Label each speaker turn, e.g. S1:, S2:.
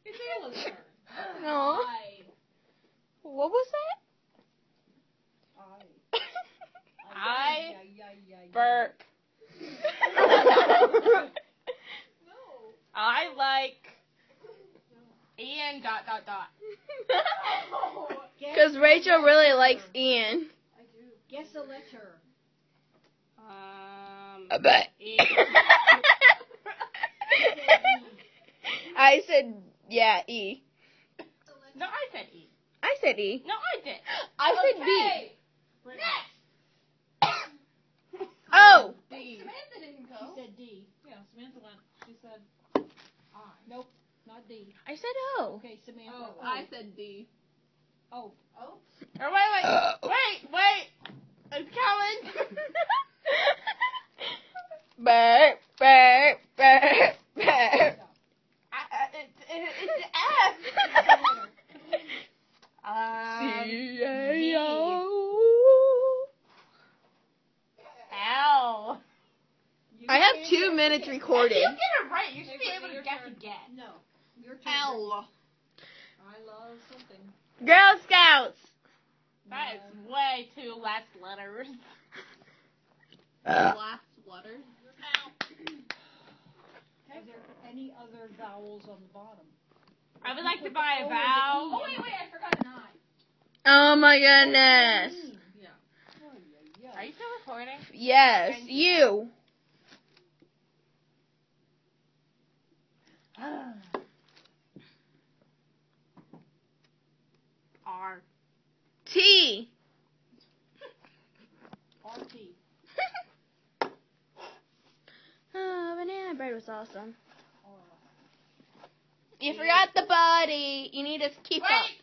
S1: It's Ayla's turn.
S2: No. What was that?
S3: I
S2: Burp.
S3: I like Ian ...
S2: Because Rachel really likes Ian.
S1: I do. Guess a letter.
S2: I bet.
S3: E.
S2: I said, yeah, E.
S3: No, I said E.
S2: I said E.
S3: No, I did.
S2: I said B.
S1: Next.
S2: Oh.
S1: D.
S4: Samantha didn't go.
S1: She said D. Yeah, Samantha went. She said I. Nope, not D.
S2: I said O.
S1: Okay, Samantha.
S4: Oh, I said D.
S1: Oh.
S4: Oh.
S3: Oh, wait. It's coming.
S2: Burp, burp, burp, burp.
S3: It's F.
S2: C-A-O.
S3: L.
S2: I have 2 minutes recorded.
S3: If you get it right, you should be able to guess again.
S1: No. Your turn.
S4: L.
S1: I love something.
S2: Girl Scouts.
S3: That is way too less letters.
S4: Last letter.
S1: Is there any other vowels on the bottom?
S3: I would like to buy a vowel.
S4: Oh, wait, I forgot an I.
S2: Oh my goodness.
S4: Yeah.
S3: Are you still recording?
S2: Yes, you.
S3: R.
S2: T.
S1: RT.
S2: Oh, banana bread was awesome. You forgot the body. You need to keep up.
S3: Wait!